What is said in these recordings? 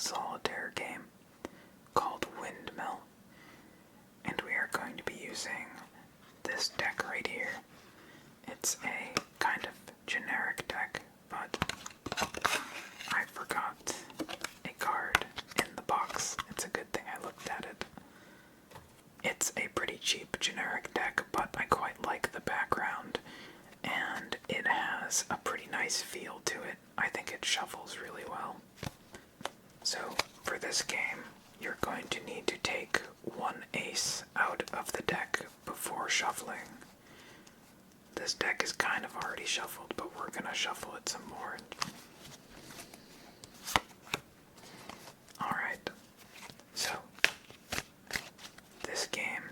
solitaire game called Windmill, and we are going to be using this deck right here. It's a kind of generic deck, but I forgot a card in the box. It's a good thing I looked at it. It's a pretty cheap generic deck, but I quite like the background, and it has a pretty nice feel to it. I think it shuffles really well. So, for this game, you're going to need to take one ace out of the deck before shuffling. This deck is kind of already shuffled, but we're going to shuffle it some more. Alright, so this game,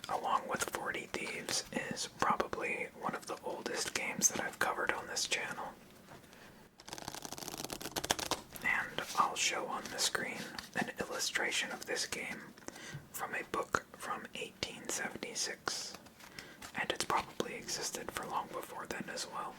along with 40 Thieves, is probably one of the oldest games that I've covered on this channel. And I'll show on the screen an illustration of this game from a book from 1876. And it's probably existed for long before then as well.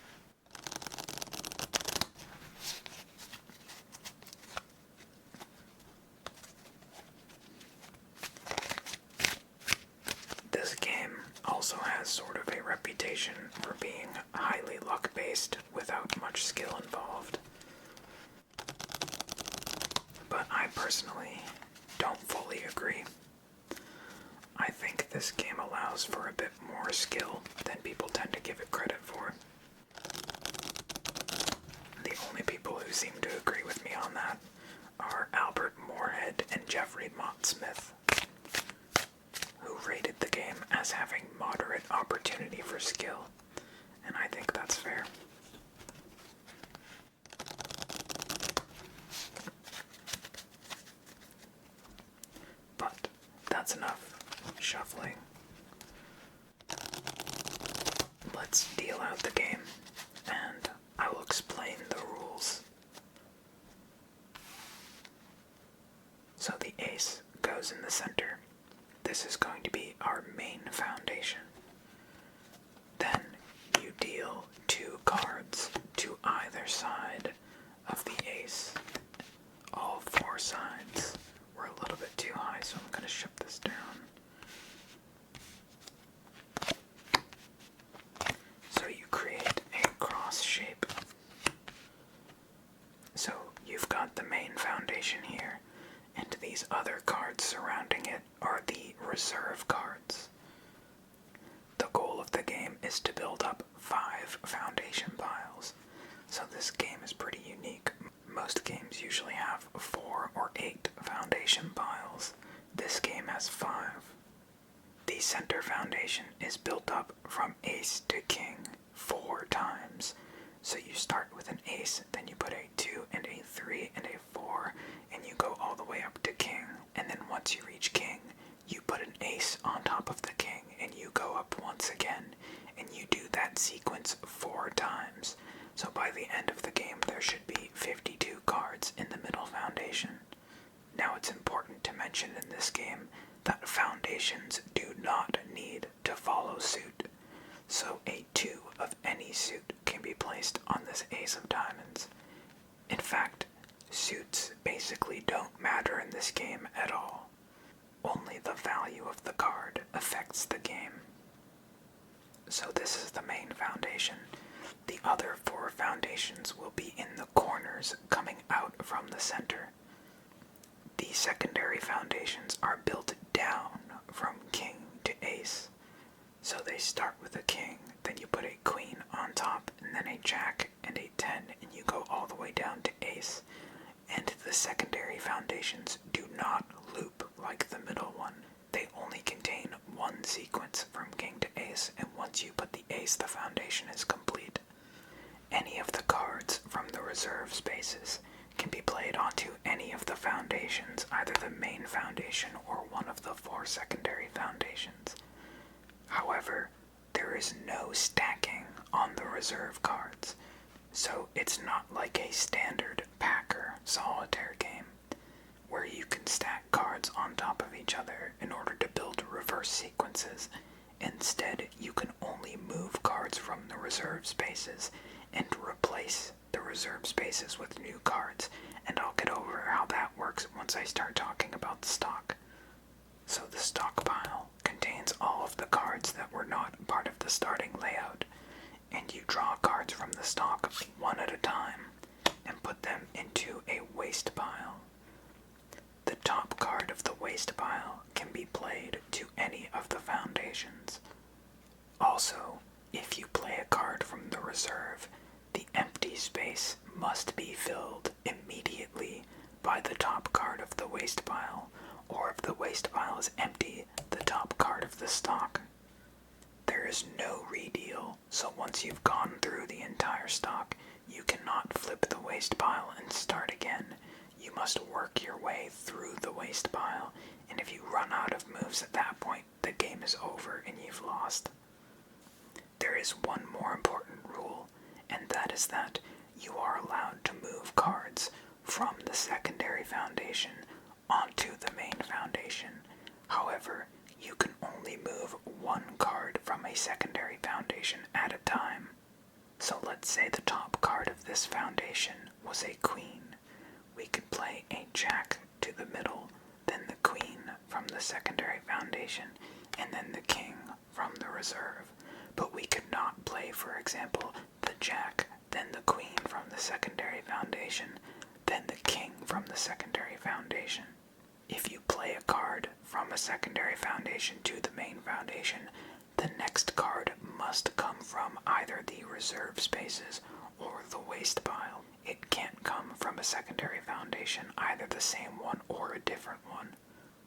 This game also has sort of a reputation for being highly luck-based without much skill involved. But I personally don't fully agree. I think this game allows for a bit more skill than people tend to give it credit for. The only people who seem to agree with me on that are Albert Moorhead and Jeffrey Mott Smith, who rated the game as having moderate opportunity for skill, and I think that's fair. But that's enough shuffling. Let's deal out the game, and I will explain the rules. So the ace goes in the center. This is going to be our main foundation. Then you deal 2 cards to either side of the ace. All 4 sides. We're a little bit too high, so I'm going to shift this down. So you create a cross shape. So you've got the main foundation here, and these other cards surrounding it are the reserve cards. The goal of the game is to build up 5 foundation piles. So this game is pretty unique. Most games usually have 4 or 8 foundation piles. This game has 5. The center foundation is built up from ace to king 4 times. So you start with an ace, then you put a 2 and a 3 and a 4, and you go all the way up to king. And then once you reach king, you put an ace on top of the king, and you go up once again, and you do that sequence 4 times. So by the end of the game, there should be 52 cards in the middle foundation. Now it's important to mention in this game that foundations do not need to follow suit. So a 2 of any suit can be placed on this ace of diamonds. In fact, suits basically don't matter in this game at all. Only the value of the card affects the game. So this is the main foundation. The other 4 foundations will be in the corners coming out from the center. The secondary foundations are built down from king to ace. So they start with a king, then you put a queen on top, and then a jack and a 10, and you go all the way down to ace. And the secondary foundations do not loop like the middle one. They only contain one sequence from king to ace, and once you put the ace, the foundation is complete. Any of the cards from the reserve spaces can be played onto any of the foundations, either the main foundation or one of the 4 secondary foundations. However, there is no stacking on the reserve cards, so it's not like a standard Packer solitaire game, where you can stack cards on top of each other in order to build reverse sequences. Instead, you can only move cards from the reserve spaces and replace the reserve spaces with new cards, and I'll get over how that works once I start talking about the stock. So the stockpile contains all of the cards that were not part of the starting layout, and you draw cards from the stock one at a time and put them into a waste pile. The top card of the waste pile can be played to any of the foundations. Also, if you play a card from the reserve, the empty space must be filled immediately by the top card of the waste pile, or if the waste pile is empty, the top card of the stock. There is no redeal, so once you've gone through the entire stock, you cannot flip the waste pile and start again. You must work your way through the waste pile, and if you run out of moves at that point, the game is over and you've lost. There is one more important rule, and that is that you are allowed to move cards from the secondary foundation onto the main foundation. However, you can only move one card from a secondary foundation at a time. So let's say the top card of this foundation was a queen. We could play a jack to the middle, then the queen from the secondary foundation, and then the king from the reserve. But we could not play, for example, the jack, then the queen from the secondary foundation, then the king from the secondary foundation. If you play a card from a secondary foundation to the main foundation, the next card must come from either the reserve spaces or the waste pile. It can't come from a secondary foundation, either the same one or a different one.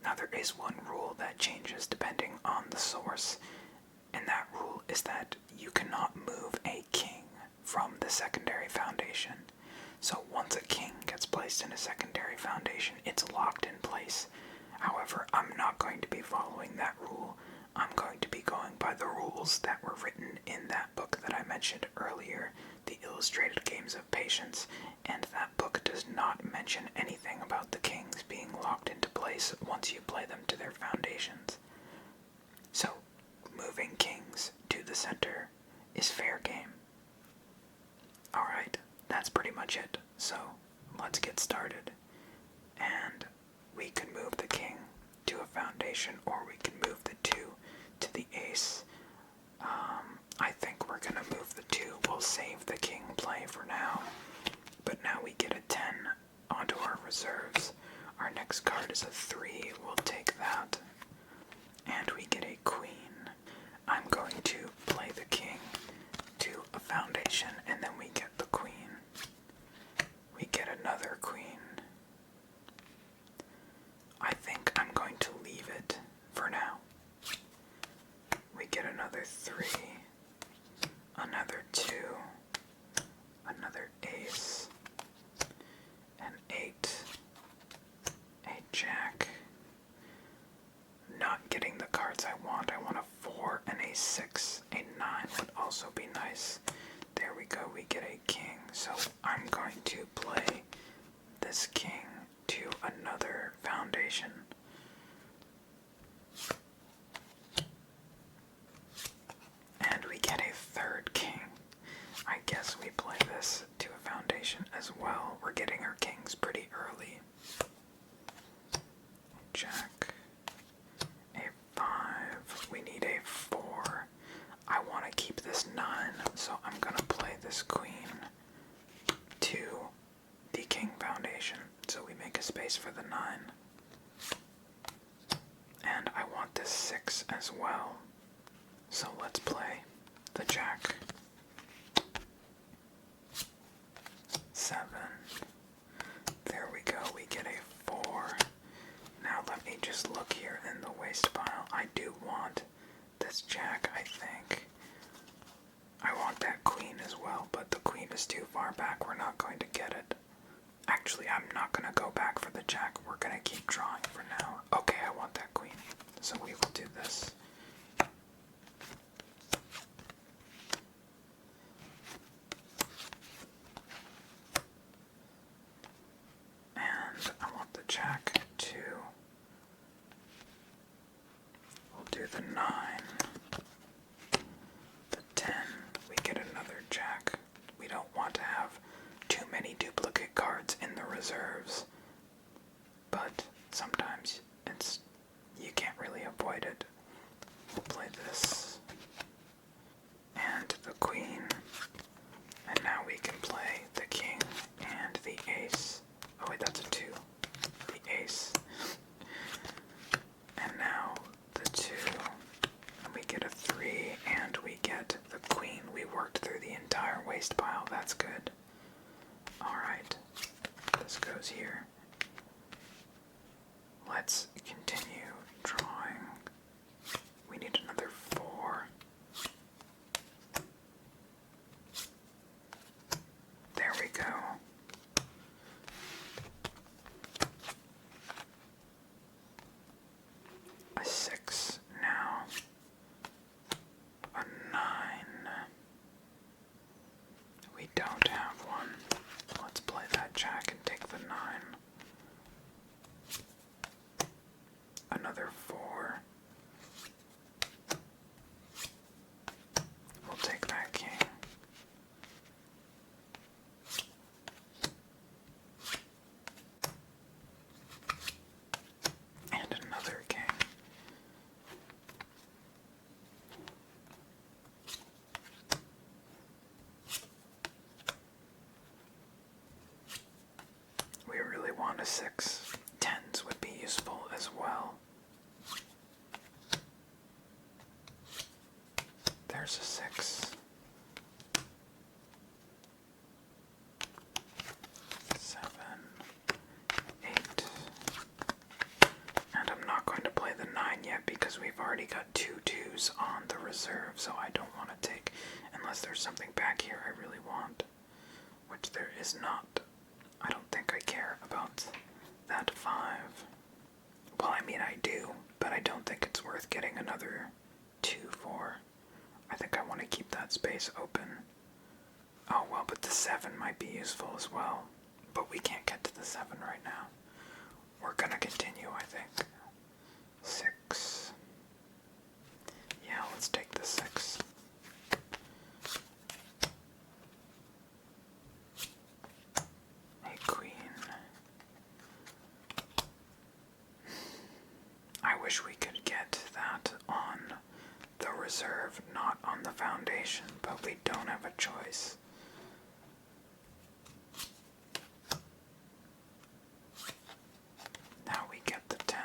Now there is one rule that changes depending on the source, and that rule is that you cannot move a king from the secondary foundation. So once a king gets placed in a secondary foundation, it's locked in place. However, I'm not going to be following that rule. I'm going to be going by the rules that were written in that book that I mentioned earlier, The Illustrated Games of Patience, and that book does not mention anything about the kings being locked into place once you play them to their foundations. So, moving kings to the center is fair game. Alright, that's pretty much it. So, let's get started. And we can move the king to a foundation, or we can move the 2 to the ace. I think we're gonna move the 2. We'll save the king play for now. But now we get a 10 onto our reserves. Our next card is a 3. We'll take that. And we get a queen. I'm going to play the king to a foundation, and then we get the queen. We get another queen. I think I'm going to leave it for now. We get another 3, another 2, another ace, an 8, a jack. Not getting the cards I want. I want a 4 and a 6. A 9 would also be nice. There we go, we get a king. So I'm going to play this king to another foundation. And we get a third king. I guess we play this to a foundation as well. We're getting our kings pretty early. Jack. A 5. We need a 4. I want to keep this 9, so I'm going to play this queen to the king foundation. So we make a space for the 9. And I want this 6 as well. So let's play the jack. 7. There we go, we get a 4. Now let me just look here in the waste pile. I do want this jack, I think. I want that queen as well, but the queen is too far back. We're not going to get it. Actually, I'm not going to go back for the jack. We're going to keep drawing for now. Okay, I want that queen. So we will do this. And I want the jack too. We'll do the 9. The 10. We get another jack. We don't want to have too many duplicate cards in the reserve. waste pile. That's good. Alright. This goes here. Let's continue drawing. We need another 4. There we go. A 6 now. A 9. We don't have one. Let's play that jack and take the 9. Another 4. We'll take that king. And another king. We really want a 6. 10s would be useful as well. There's a 6. 7, 8. And I'm not going to play the 9 yet because we've already got 2 2s on the reserve, so I don't want to take, unless there's something back here I really want, which there is not. I don't think I care about that 5. Well, I mean I do, but I don't think it's worth getting another 2 for. I think I want to keep that space open. Oh well, but the 7 might be useful as well. But we can't get to the 7 right now. We're gonna continue, I think. 6. Yeah, let's take the 6. A queen. I wish we could get that on the reserve, not on the foundation, but we don't have a choice. Now we get the 10.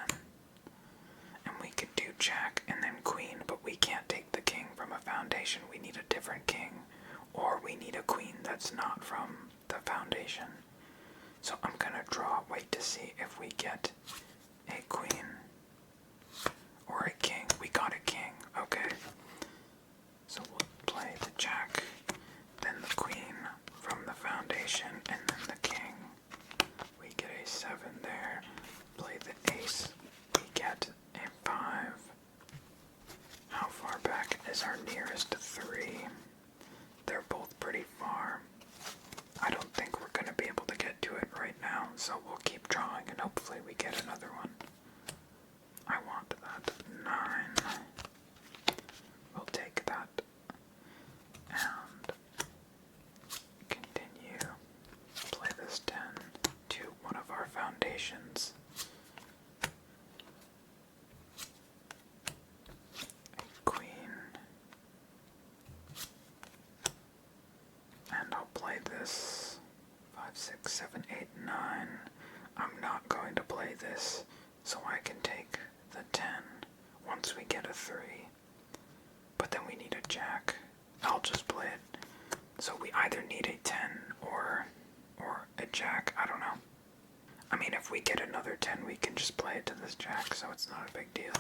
And we could do jack and then queen, but we can't take the king from a foundation. We need a different king, or we need a queen that's not from the foundation. So I'm gonna wait to see if we get a queen or a king. We got a king, okay. So we'll play the jack, then the queen from the foundation, and then the king. We get a 7 there. Play the ace. We get a 5. How far back is our nearest 3? They're both pretty far. I don't think we're going to be able to get to it right now, so we'll keep drawing and hopefully we get another one. I want that 9. We'll take that and continue. Play this 10 to one of our foundations. A queen. And I'll play this 5, 6, 7, 8, 9. I'm not going to play this so I can take the 10 once we get a 3. But then we need a jack. I'll just play it. So we either need a 10 or a jack. I don't know. I mean, if we get another 10, we can just play it to this jack, so it's not a big deal.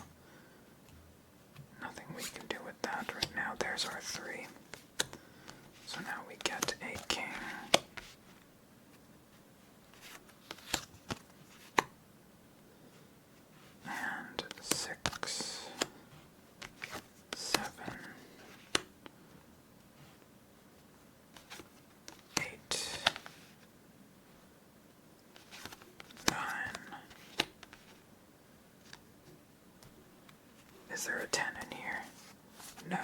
Nothing we can do with that right now. There's our 3. So now we get a king. And 6, 7, 8, 9. Is there a 10 in here? No.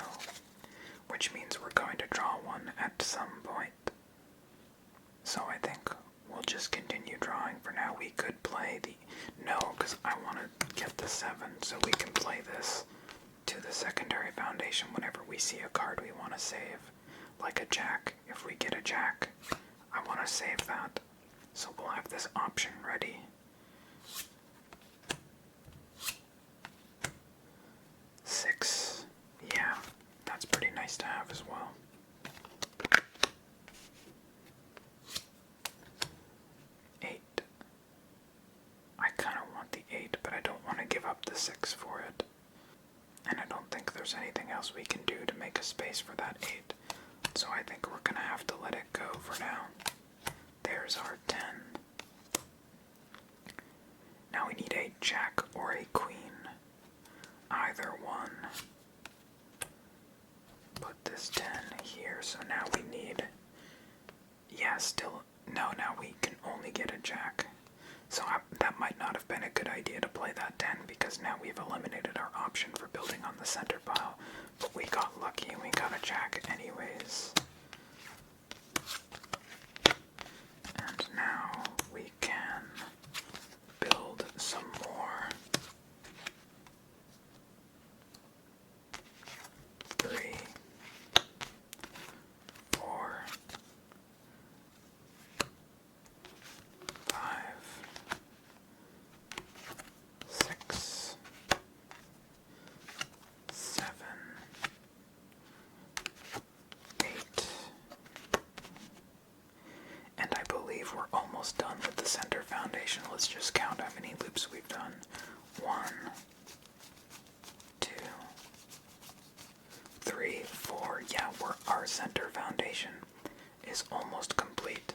Which means we're going to draw one at some point. So I think we'll just continue drawing for now. We could play the... No, because I want to get the 7, so we can play this to the secondary foundation whenever we see a card we want to save. Like a jack. If we get a jack, I want to save that. So we'll have this option ready. Six. Yeah, that's pretty nice to have as well. space for that 8. So I think we're gonna have to let it go for now. There's our 10. Now we need a jack or a queen. Either one. Put this 10 here, so now we need... Yeah, still... No, now we can only get a jack. So that might not have been a good idea to play that 10, because now we've eliminated our option for building on the center pile. But we got lucky and we got a jack anyways. And now we can build some more. 3, 4, 5, 6, 7, 8. And I believe we're almost done with the center foundation. Let's just count how many loops we've done. 1, 2, 3, 4. Yeah, our center foundation is almost complete.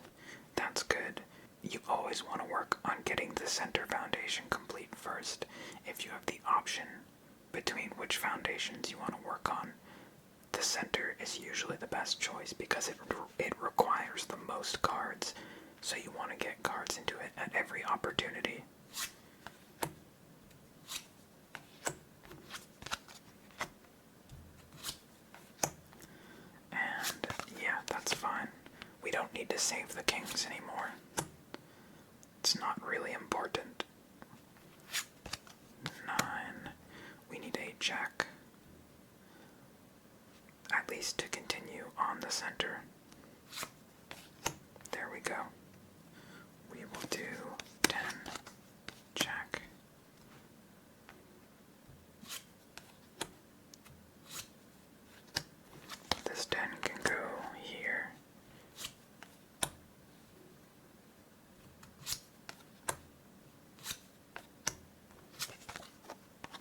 That's good. You always want to work on getting the center foundation complete first. If you have the option between which foundations you want to work on, the center is usually the best choice because it requires the most cards, so you want to get cards into it at every opportunity. And yeah, that's fine. We don't need to save the kings anymore. It's not really important. 9. We need a jack. At least to continue on the center. There we go. We will do 10, jack. This 10 can go here.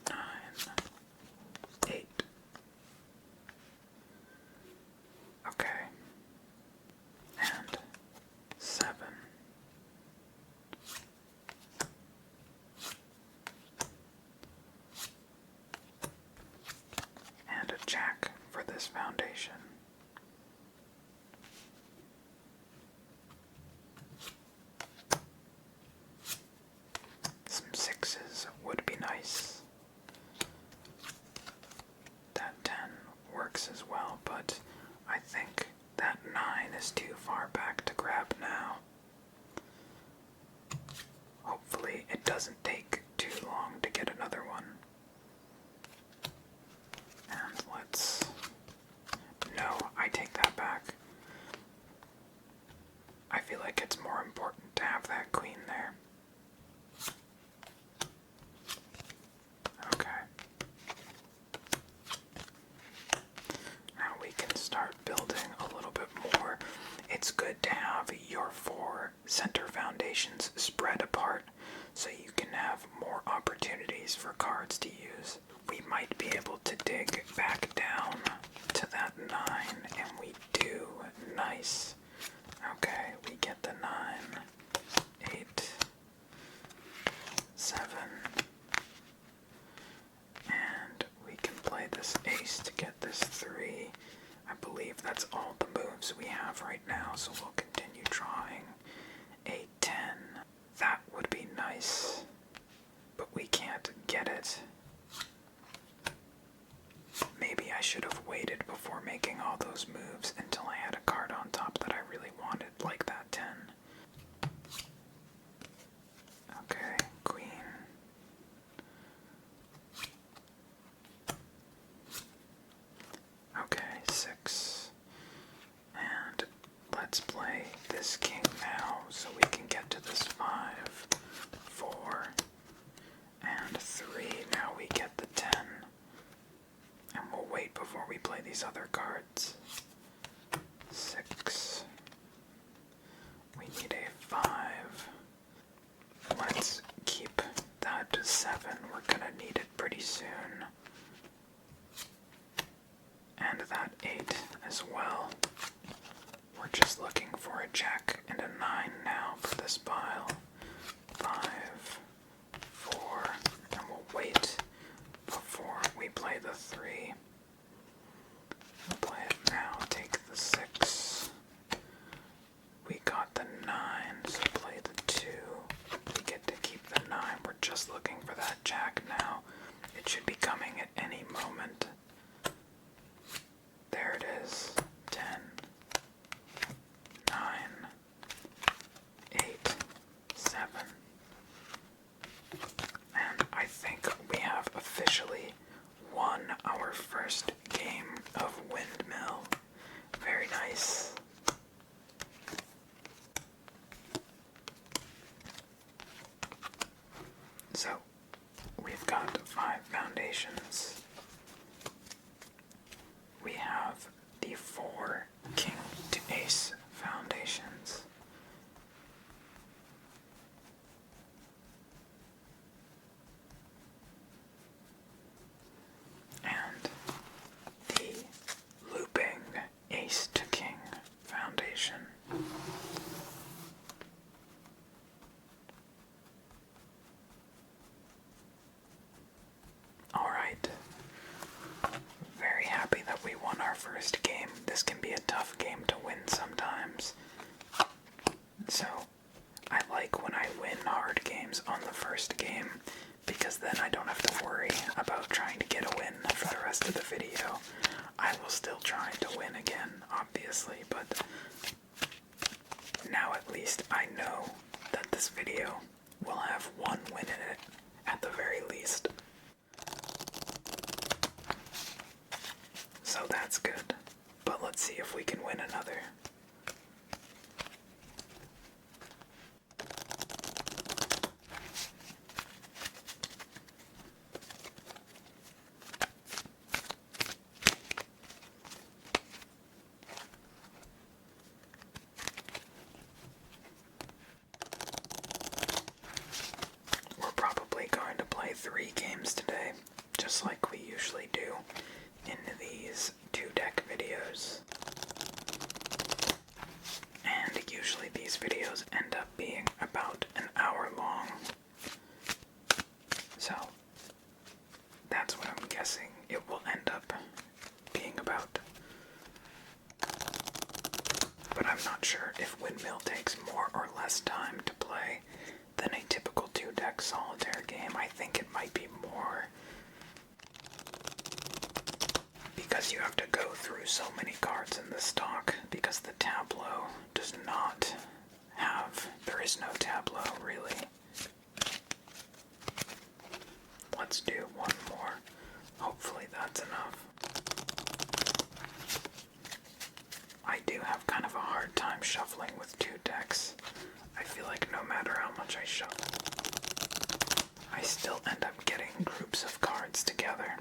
9, 8. Okay. And 7. And a jack for this foundation. Some 6s would be nice. That 10 works as well, but I think that 9 is too far back to grab now. Hopefully it doesn't take too long to get another one. And let's... No, I take that back. I feel like it's more important to have that queen there. Okay. Now we can start building a little bit more. It's good to have your 4 center foundations spread apart so you can have more opportunities for cards to use. We might be able to dig back down to that 9, and we do. Nice. Okay, we get the 9, 8, 7, and we can play this ace to get this 3. I believe that's all the moves we have right now, so we'll continue trying. A 10. That would be nice, but we can't get it. Maybe I should have waited before making all those moves until I had a card on top that I really wanted, like that 10. Okay, queen. Okay, 6. And let's play this king now so we can get to this 5, 4, and 3. Now we get the 10. And we'll wait before we play these other cards. 6. We need a 5. Let's keep that to 7. We're gonna need it pretty soon. And that 8 as well. We're just looking for a jack and a 9 now for this pile. 5, 4, and we'll wait before we play the 3. We'll play it now, take the 6. We got the 9, so play the 2. We get to keep the 9. We're just looking for that jack now. It should be coming at any moment. There it is. 10, 9, 8, 7. And I think we have officially won our first game of Windmill. Very nice. So, we've got 5 foundations. We have the 4 king to ace foundations. And the looping ace to king foundation. Alright. Very happy that we won our first game. This can be a tough game to win sometimes. So, I like when I win hard games on the first game, because then I don't have to worry about trying to get a win for the rest of the video. I will still try to win again, obviously, but now at least I know that this video will have one win in it, at the very least. So that's good, but let's see if we can win another. We're probably going to play 3 games today, just like we usually do in these 2-deck videos. And usually these videos end up being about an hour long. So, that's what I'm guessing it will end up being about. But I'm not sure if Windmill takes more or less time to play than a typical 2-deck solitaire game. I think it might be more, because you have to go through so many cards in the stock, because the tableau does not have, there is no tableau really. Let's do one more. Hopefully that's enough. I do have kind of a hard time shuffling with 2 decks. I feel like no matter how much I shuffle, I still end up getting groups of cards together.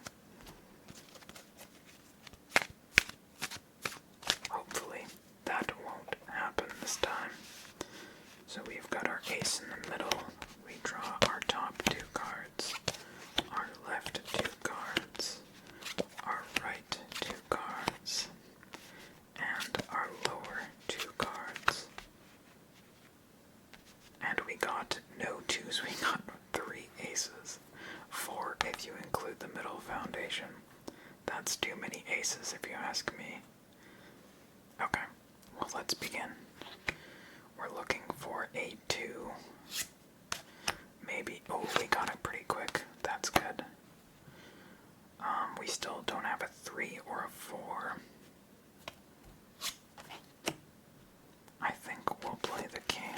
Hopefully that won't happen this time. So we've got our ace in the middle. We draw our top 2 cards, our left 2 cards, our right 2 cards, and our lower 2 cards. And we got no 2s, we got 3 aces. 4 if you include the middle foundation. That's too many aces if you ask me. Okay, well let's begin. We're looking for a 2. Maybe, oh, we got it pretty quick. That's good. We still don't have a 3 or a 4. I think we'll play the king.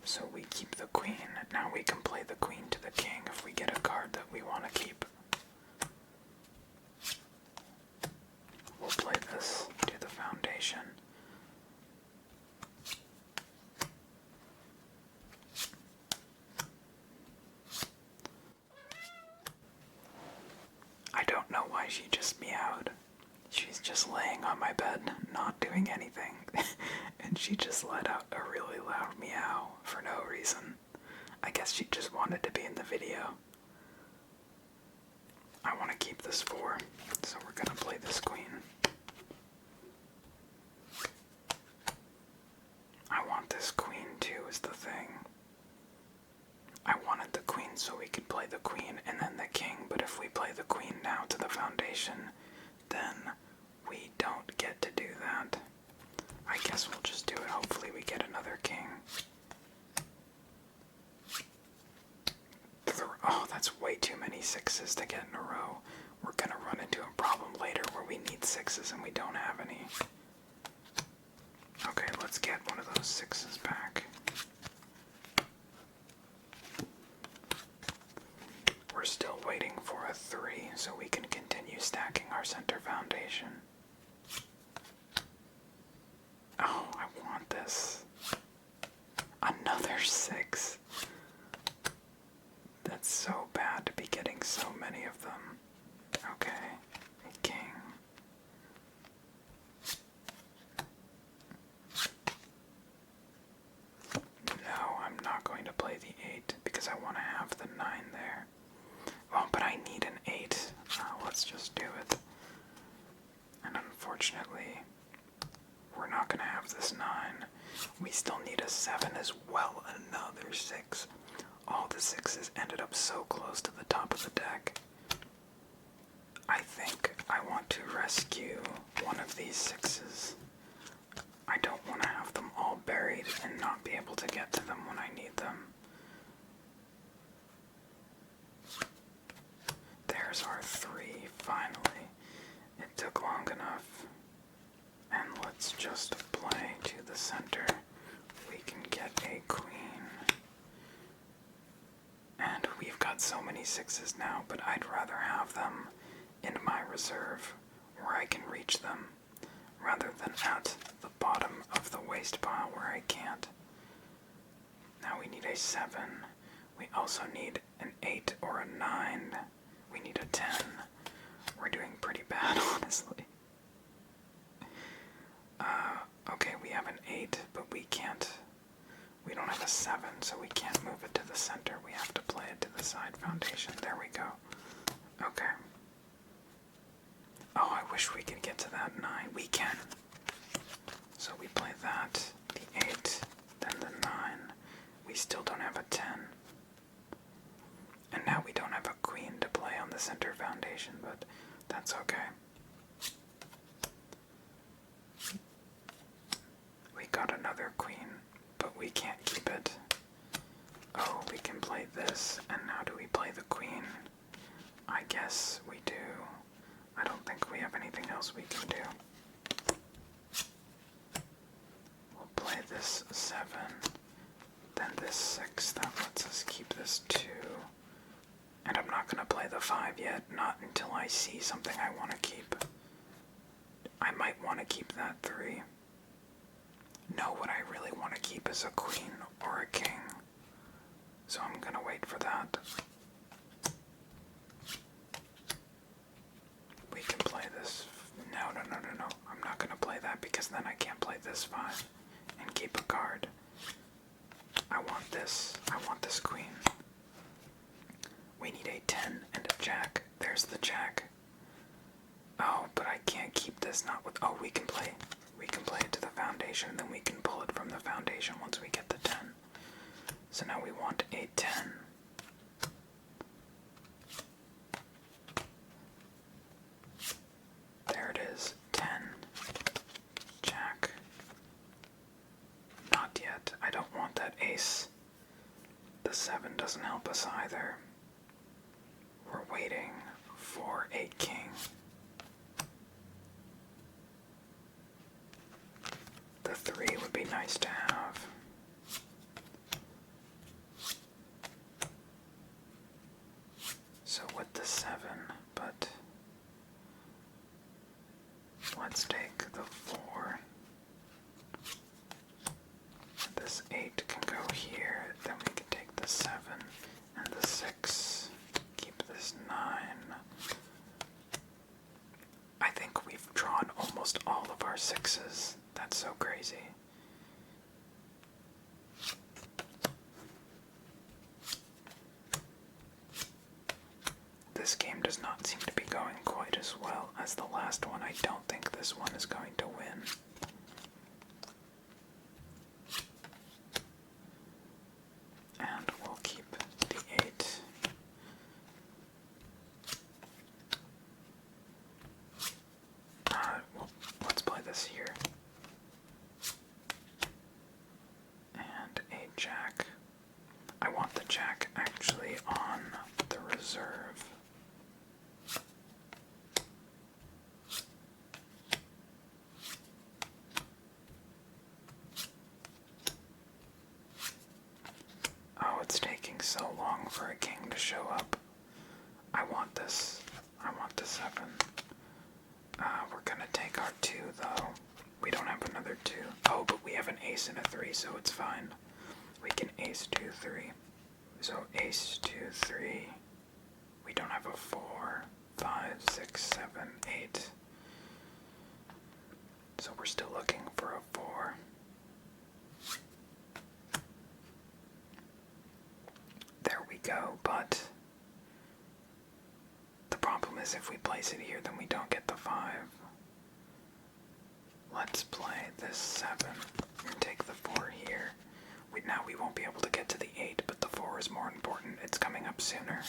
So we keep the queen. Now we can play the queen to the king if we get a card that we want to keep. We'll play this to the foundation. I don't know why she just meowed. She's just laying on my bed, not doing anything, and she just let out a really loud meow for no reason. I guess she just wanted to be in the video. I want to keep this 4, so we're gonna play this queen. I want this queen too, is the thing. I wanted the queen so we could play the queen and then the king, but if we play the queen now to the foundation, then we don't get to do that. I guess we'll just do it. Hopefully we get another king. Oh, that's way too many 6s to get in a row. We're gonna run into a problem later where we need 6s and we don't have any. Okay, let's get one of those 6s back. We're still waiting for a 3 so we can continue stacking our center foundation. Oh, I want this. Another 6. That's so bad to be getting so many of them. Okay, a king. No, I'm not going to play the 8 because I want to have the 9 there. Oh, but I need an 8. Let's just do it. And unfortunately, we're not going to have this 9. We still need a 7 as well, another 6. All the 6s ended up so close to the top of the deck. I think I want to rescue one of these 6s. I don't want to have them all buried and not be able to get to them when I need them. There's our 3, finally. It took long enough. And let's just play to the center. We can get a queen. And we've got so many 6s now, but I'd rather have them in my reserve where I can reach them rather than at the bottom of the waste pile where I can't. Now we need a 7. We also need an 8 or a 9. We need a 10. We're doing pretty bad, honestly. Okay, we have an 8, but we can't. We don't have a 7, so we can't move it to the center. We have to play it to the side foundation. There we go. Okay. Oh, I wish we could get to that 9. We can. So we play that, the 8, then the 9. We still don't have a 10. And now we don't have a queen to play on the center foundation, but that's okay. We got another queen, but we can't keep it. Oh, we can play this, and now do we play the queen? I guess we do. I don't think we have anything else we can do. We'll play this 7, then this 6, that lets us keep this 2. And I'm not going to play the 5 yet, not until I see something I want to keep. I might want to keep that 3. No, what I really want to keep is a queen or a king. So I'm going to wait for that. We can play this. No. I'm not going to play that because then I can't play this 5 and keep a card. I want this. I want this queen. We need a 10 and a jack. There's the jack. Oh, but I can't keep this not with... Oh, we can play it to the foundation, and then we can pull it from the foundation once we get the 10. So now we want a 10. There it is. 10. Jack. Not yet. I don't want that ace. The 7 doesn't help us either. We're waiting for a king. The 3 would be nice to have. So with the 7, but let's take the 4. This 8 can go here, then we can take the 7 and the 6. Keep this 9. I think we've drawn almost all of our 6s. That's so crazy. This game does not seem this one is going to win. And we'll keep the 8. Well, let's play this here. And a jack. I want the jack actually on the reserve. Oh, it's taking so long for a king to show up. I want this. I want the 7. We're gonna take our 2 though. We don't have another 2. Oh, but we have an ace and a 3, so it's fine. We can ace 2, 3. So ace 2, 3. We don't have a 4, 5, 6, 7, 8. So we're still looking for a 4. There we go, but the problem is if we place it here, then we don't get the 5. Let's play this 7 and take the 4 here. Now we won't be able to get to the 8, but the 4 is more important. It's coming up sooner.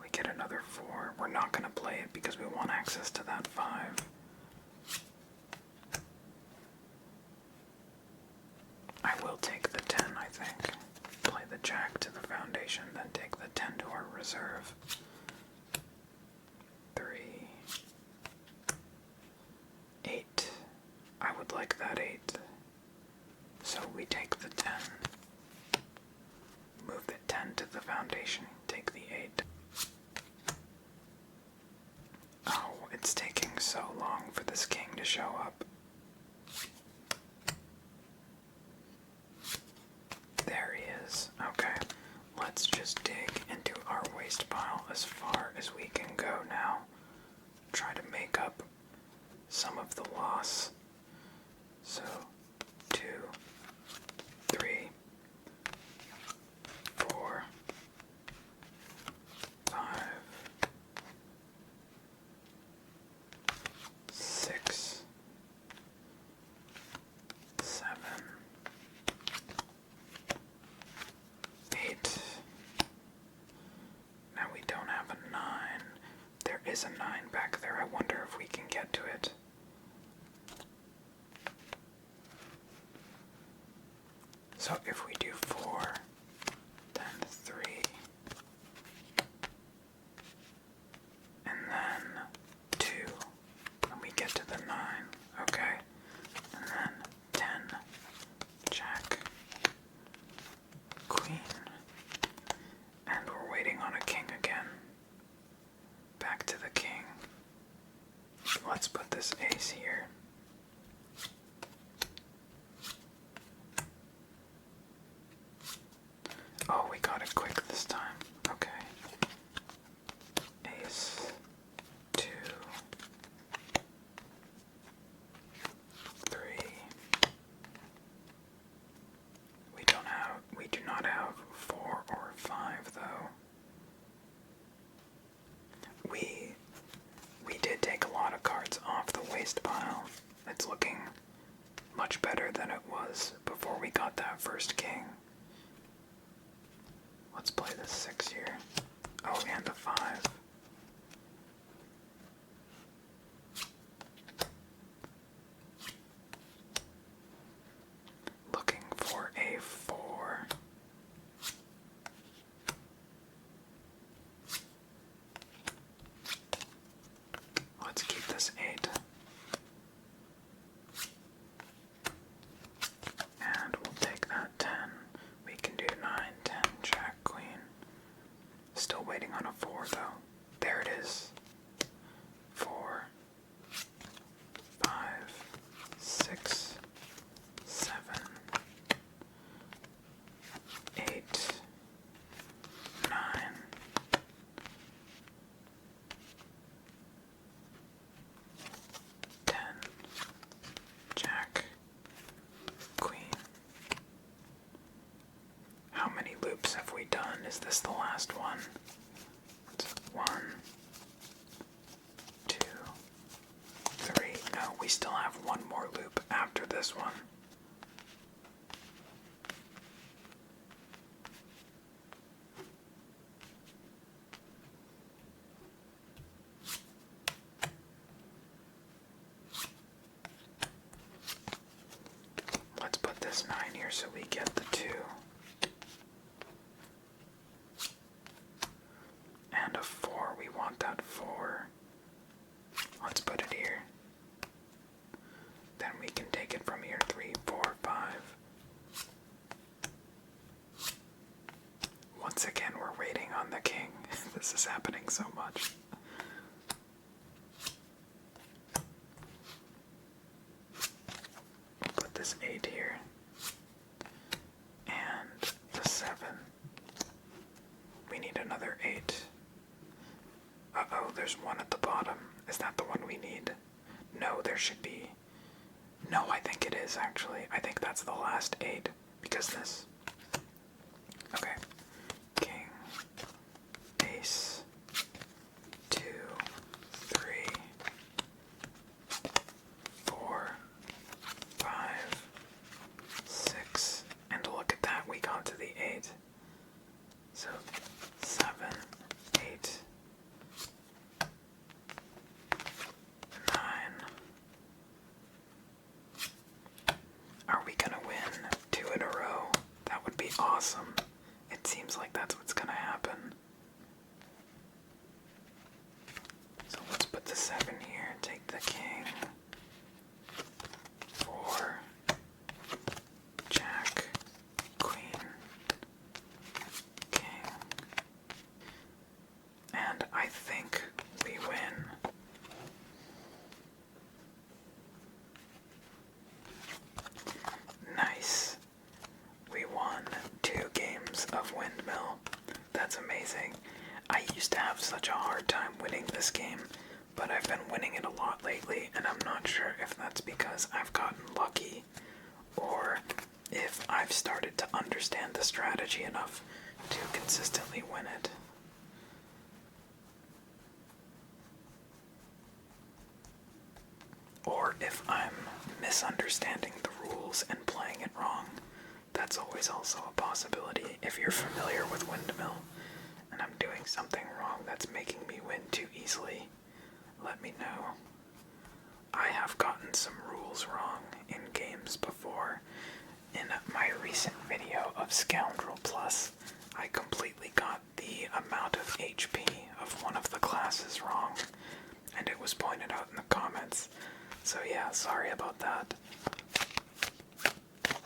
We get another 4. We're not going to play it because we want access to that 5. I will take the 10, I think. Play the jack to the foundation, then take the 10 to our reserve. 3. 8. I would like that 8. So we take the 10. Move the 10 to the foundation, take the 8. Oh, it's taking so long for this king to show up. There he is. Okay, let's just dig into our waste pile as far as we can go now. Try to make up some of the loss. So, 2, 3, 4, 5, 6, 7, 8. Now we don't have a 9. There is a 9 back there. I wonder if we can get to it. So if we do 4, then 3, and then 2, and we get to the 9, okay? And then 10, jack, queen, and we're waiting on a king again. Back to the king. Let's put this ace here. Oh, we got it quick this time. Okay. Ace, 2, 3. We do not have 4 or 5 though. We did take a lot of cards off the waste pile. It's looking much better than it was before we got that first king. Let's play the 6 here. Oh, and the 5. Looking for a 4. Let's keep this 8. And we'll take that 10. We can do 9, 10, jack, queen. still have one more loop after this one. Let's put this 9 here so we get the 2. And a 4, we want that 4. Let's put it here. Then we can take it from here, 3, 4, 5. Once again, we're waiting on the king. This is happening so much. Put this 8 here. And the 7. We need another 8. Uh-oh, there's one at the bottom. Is that the one we need? No, there should be. No, I think it is, actually. I think that's the last 8. Because this. Okay. King. Ace. 2. 3. 4. 5. 6. And look at that, we got to the 8. So, 7, 8. 9. Are we gonna win 2 in a row? That would be awesome. It seems like that's what's gonna happen. So let's put the 7 here, take the king. 4. Jack. Queen. King. And I think we win. Nice. We won 2 games of Windmill. That's amazing. I used to have such a hard time winning this game, but I've been winning it a lot lately, and I'm not sure if that's because I've gotten lucky or if I've started to understand the strategy enough to consistently win it. Or if I'm misunderstanding the rules and playing it wrong. That's always also a possibility. If you're familiar with Windmill and I'm doing something wrong that's making me win too easily, let me know. I have gotten some rules wrong in games before. In my recent video of Scoundrel Plus, I completely got the amount of HP of one of the classes wrong, and it was pointed out in the comments. So yeah, sorry about that.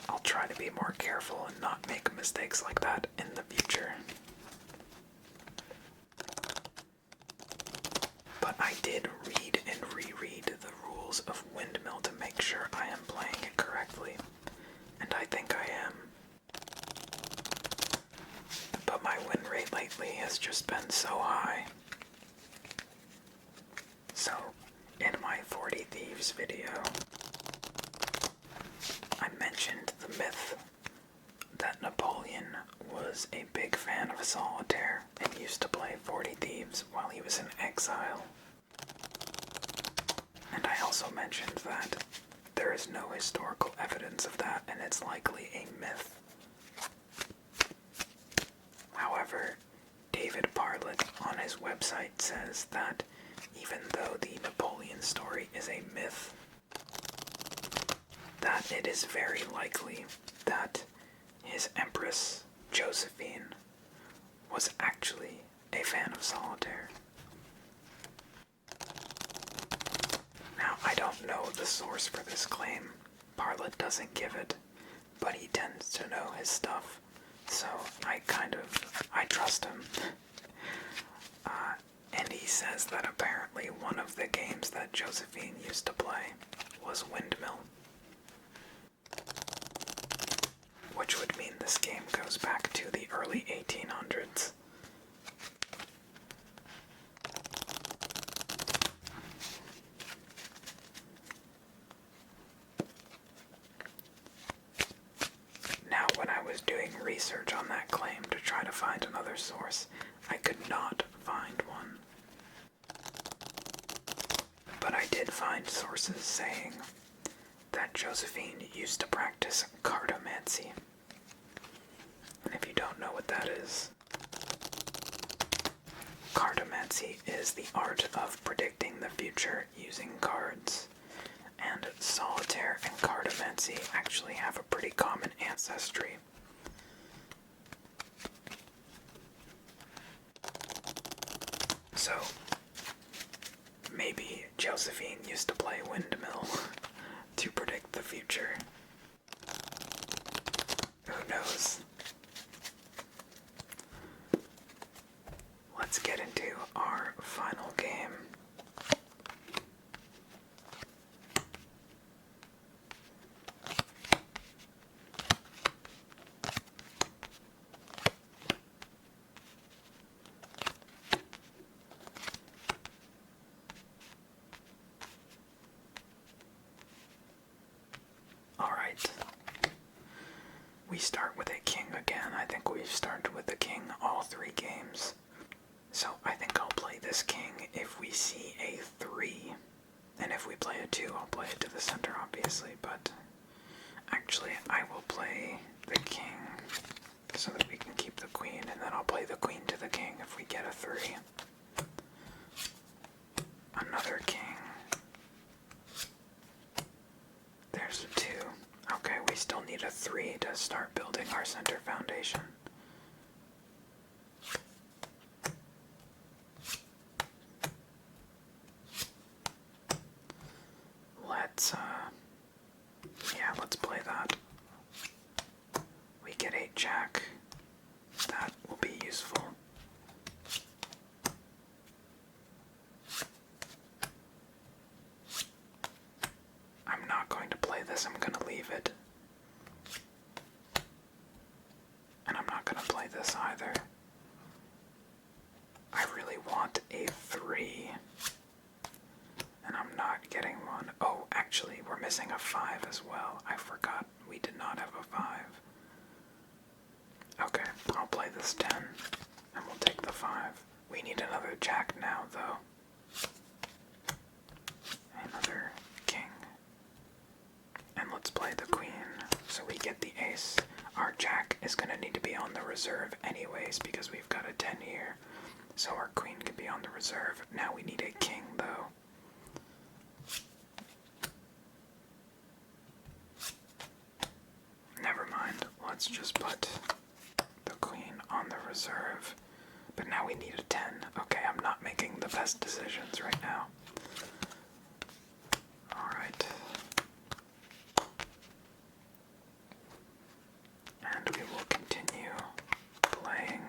I'll try to be more careful and not make mistakes like that in the future. But I did read and reread the rules of Windmill to make sure I am playing it correctly. And I think I am. But my win rate lately has just been so high. So, in my 40 Thieves video, I mentioned the myth that Napoleon was a big fan of Solitaire and used to play 40 Thieves while he was in exile. And I also mentioned that there is no historical evidence of that, and it's likely a myth. However, David Parlett on his website says that even though the Napoleon story is a myth, that it is very likely that his Empress Josephine was actually a fan of Solitaire. Now, I don't know the source for this claim. Parlett doesn't give it, but he tends to know his stuff, so I trust him. And he says that apparently one of the games that Josephine used to play was Windmill. Which would mean this game goes back to the early 1800s. Now, when I was doing research on that claim to try to find another source, I could not find one. But I did did find sources saying that Josephine used to practice cartomancy. And if you don't know what that is, cartomancy is the art of predicting the future using cards. And solitaire and cartomancy actually have a pretty common ancestry. So, maybe Josephine used to play Windmill to predict the future. Who knows? Let's get into our final game. Alright. We start with a king again. I think we've started with the king all 3 games. So I think I'll play this king if we see a 3. And if we play a 2, I'll play it to the center, obviously. But actually, I will play the king so that we can keep the queen. And then I'll play the queen to the king if we get a 3. Another king. There's a 2. Okay, we still need a 3 to start building our center foundation. Let's play that. We get a jack. That will be useful. I'm not going to play this, I'm going to leave it. And I'm not going to play this either. I really want a 3. And I'm not getting one. Oh, actually, we're missing a 5 as well. I forgot we did not have a 5. Okay, I'll play this 10, and we'll take the 5. We need another jack now, though. Another king. And let's play the queen, so we get the ace. Our jack is going to need to be on the reserve anyways, because we've got a 10 here. So our queen can be on the reserve. Now we need a king, though. Never mind, let's just put the queen on the reserve. But now we need a 10. Okay, I'm not making the best decisions right now. Alright. And we will continue playing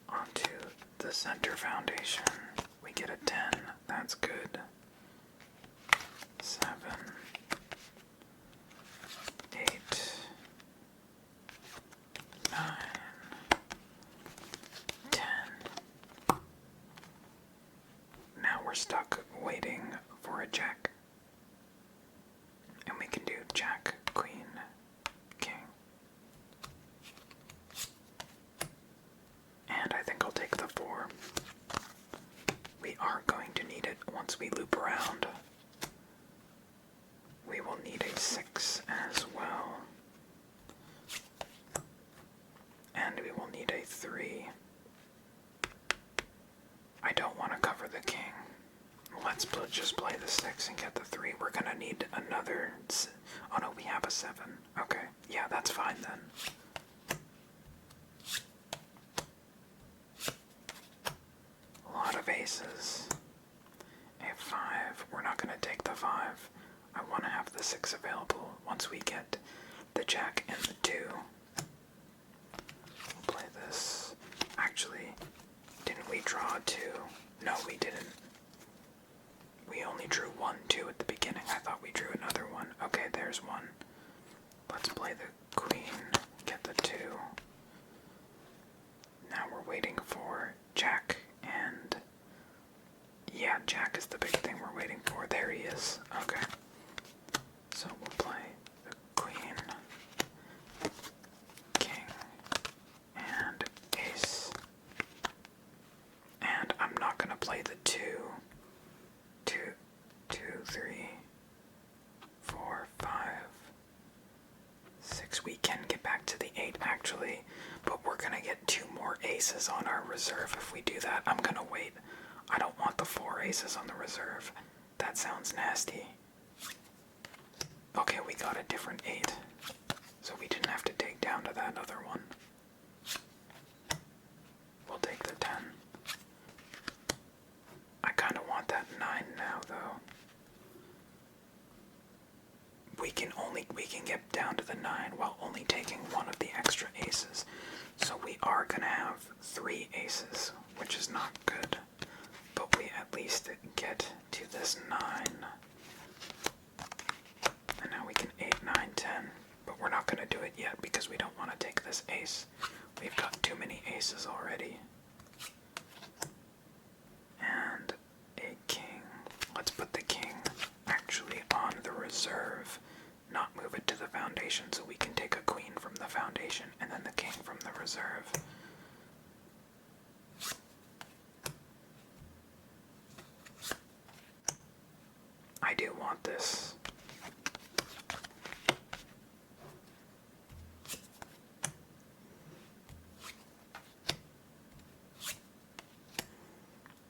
onto the center foundation. We get a 10, that's good. 7, 8, 9, 10. Now we're stuck waiting for a jack. And we can do jack, queen, king. And I think I'll take the 4. We are going to need it once we loop around. We will need a 6 as well. And we will need a 3. I don't want to cover the king. Let's just play the 6 and get the 3. We're gonna need another... Oh no, we have a 7. Okay, yeah, that's fine then. A lot of aces. A 5. We're not gonna take the 5. I want to have the 6 available once we get the jack and the 2. We'll play this. Actually, didn't we draw a 2? No, we didn't. We only drew 1, 2 at the beginning. I thought we drew another one. Okay, there's 1. Let's play the queen, get the 2. Now we're waiting for jack and... Yeah, jack is the big thing we're waiting for. There he is. Okay. So we'll play the queen, king, and ace. And I'm not going to play the 2 to aces on our reserve if we do that. I'm gonna wait. I don't want the 4 aces on the reserve. That sounds nasty. Okay, we got a different 8. So we didn't have to dig down to that other one. We'll take the 10. I kind of want that 9 now, though. We can get down to the 9 while only taking one of the extra aces. So we are gonna have 3 aces, which is not good. But we at least get to this 9. And now we can 8, 9, 10. But we're not gonna do it yet because we don't want to take this ace. We've got too many aces already. And a king. Let's put the king actually on the reserve, not move it to the foundation, so we can take a queen from the foundation and then the king from the reserve. I do want this.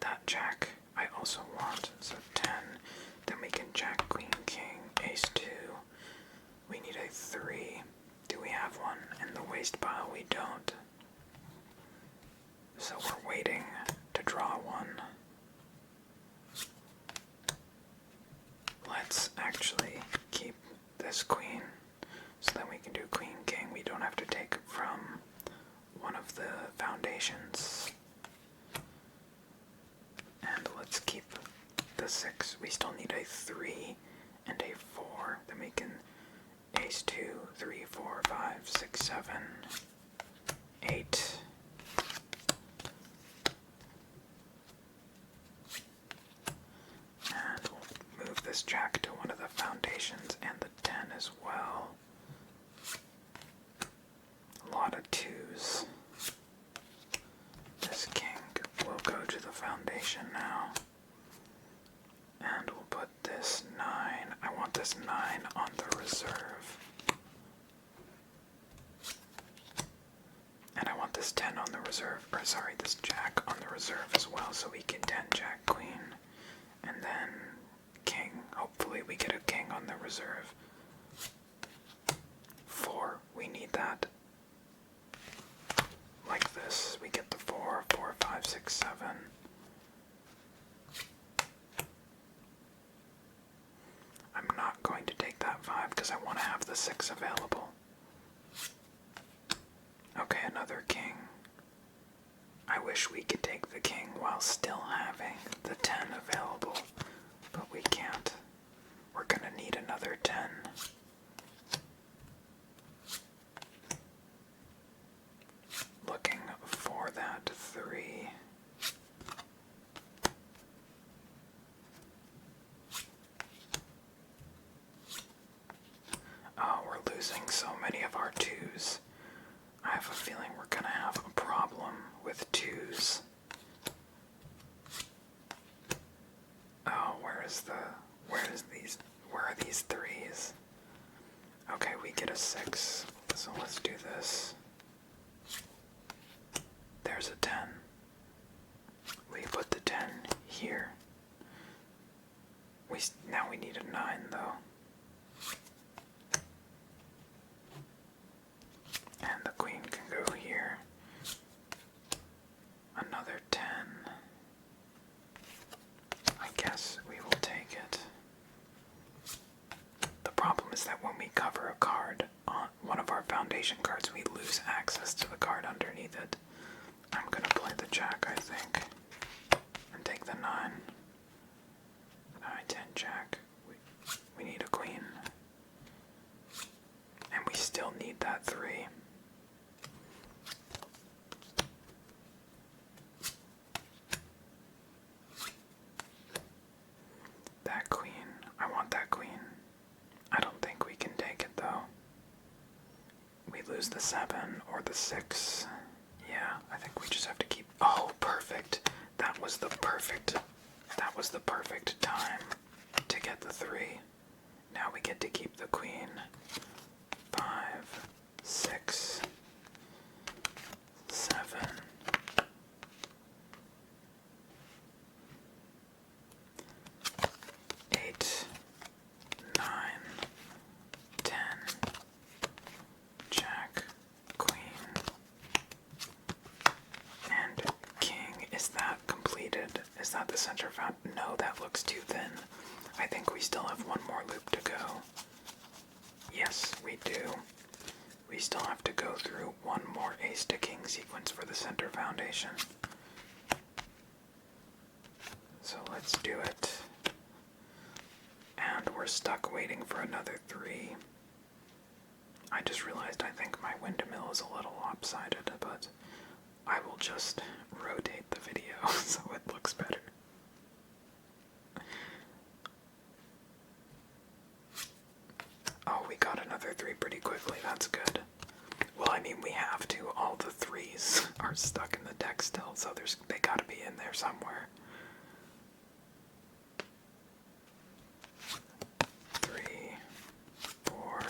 That jack I also want, so 10. Then we can jack, queen, king, ace 2. We need a 3. Do we have one? In the waste pile we don't. So we're waiting to draw one. Let's actually keep this queen, so then we can do queen, king. We don't have to take from one of the foundations. And let's keep the 6. We still need a 3 and a 4. Then we can ace 2, 3, 4, 5, 6, 7, 8. And we'll move this jack to one of the foundations and the 10 as well. A lot of 2s. This king will go to the foundation now. And we'll put this 9. I want this 9 on the reserve. And I want this 10 on the reserve, or sorry, this jack on the reserve as well, so we can 10 jack queen. And then king. Hopefully we get a king on the reserve. 4. We need that. Like this. We get the 4, 4, 5, 6, 7. I'm not going to take that 5 because I want to have the 6 available. Okay, another king. I wish we could take the king while still having the 10 available, but we can't. We're gonna need another 10. Looking for that 3. Oh, we're losing so many of our 2s. I have a feeling we're gonna have a problem with 2s. Oh, where are these 3s? Okay, we get a 6, so let's do this. There's a 10. We put the 10 here. Now we need a 9 though. And the queen can go here. Another 10. I guess we will take it. The problem is that when we cover a card on one of our foundation cards, we lose access to the card underneath it. I'm gonna play the jack, I think, and take the 9. 9, 10 jack. We need a queen. And we still need that 3. That queen. I want that queen. I don't think we can take it though. We lose the 7 or the 6. Yeah, I think we just have to keep. Oh, perfect. That was the perfect time to get the 3. Now we get to keep the queen. 5, 6, 7, fountain. No, that looks too thin. I think we still have one more loop to go. Yes, we do. We still have to go through one more ace to king sequence for the center foundation. So let's do it. And we're stuck waiting for another 3. I just realized I think my windmill is a little lopsided, but I will just rotate the video so it looks better. Oh, we got another 3 pretty quickly, that's good. Well, I mean, we have to. All the 3s are stuck in the deck still, so they gotta be in there somewhere. 3, 4,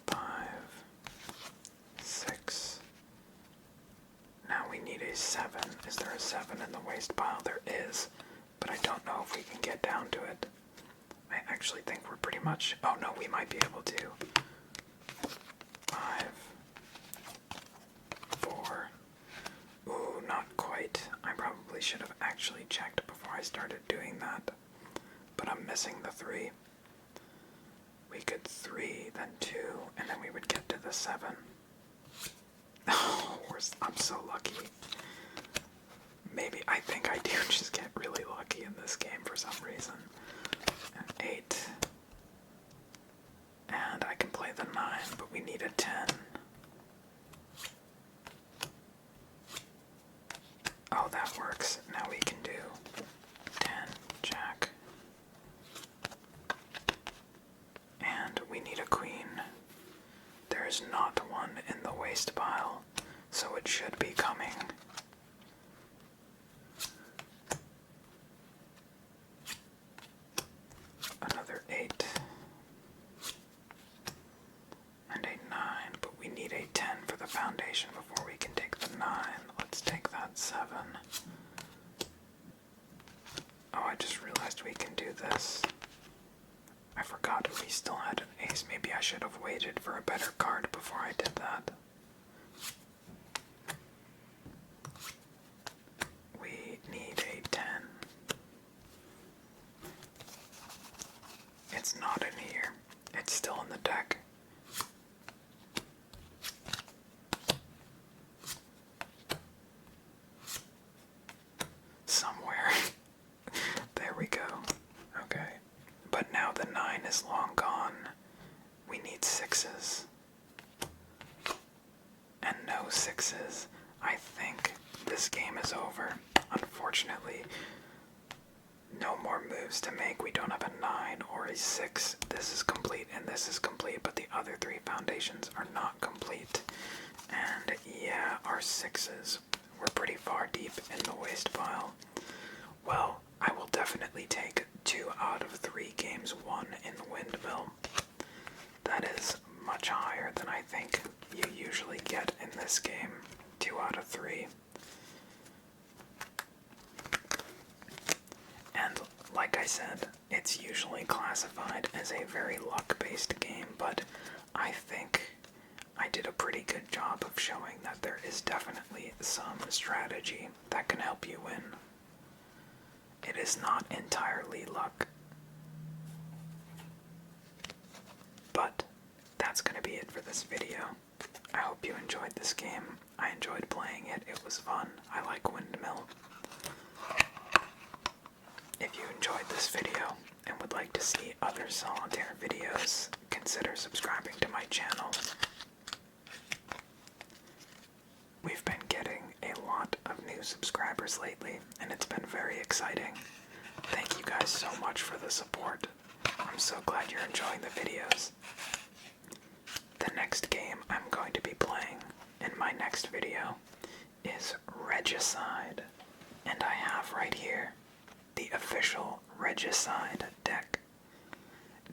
5, 6. Now we need a 7. Is there a 7 in the waste pile? There is, but I don't know if we can get down to it. I actually think we're pretty much... Oh no, we might be able to. 5, 4. Ooh, not quite. I probably should have actually checked before I started doing that. But I'm missing the 3. We could 3, then 2, and then we would get to the 7. Oh, I'm so lucky. Maybe, I think I do just get really lucky in this game for some reason. 8. And I can play the 9, but we need a 10. Oh, that works. Now we can do 10, jack. And we need a queen. There's not one in the waste pile, so it should be coming. Another 8. And a 9, but we need a 10 for the foundation before we can take the 9. Let's take that 7. Oh, I just realized we can do this. I forgot we still had an ace. Maybe I should have waited for a better card before I did that. We need a 10. It's not in here. It's still in the deck. Somewhere. There we go. Okay. But now the 9 is long gone. We need 6s. And no 6s. I think this game is over. Unfortunately, no more moves to make. We don't have a 9 or a 6. This is complete and this is complete, but the other 3 foundations are not complete. And yeah, our 6s were pretty far deep in the waste pile. Well, I will definitely take 2 out of 3 games won in the Windmill. That is much higher than I think you usually get in this game. 2 out of 3. And like I said, it's usually classified as a very luck-based game, but I think I did a pretty good job of showing that there is definitely some strategy that can help you win. It is not entirely luck. But that's going to be it for this video. I hope you enjoyed this game. I enjoyed playing it. It was fun. I like Windmill. If you enjoyed this video and would like to see other Solitaire videos, consider subscribing to my channel. We've been getting a lot of new subscribers lately, and it's been very exciting. Thank you guys so much for the support. I'm so glad you're enjoying the videos. The next game I'm going to be playing in my next video is Regicide, and I have right here the official Regicide deck.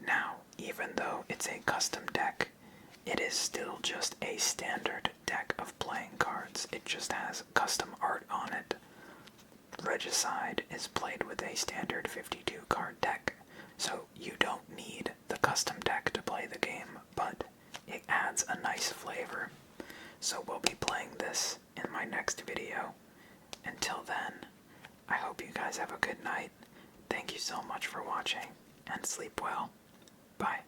Now, even though it's a custom deck, it is still just a standard deck of playing cards. It just has custom art on it. Regicide is played with a standard 52 card deck, so you don't need the custom deck to play the game, but it adds a nice flavor. So we'll be playing this in my next video. Until then, I hope you guys have a good night. Thank you so much for watching, and sleep well. Bye.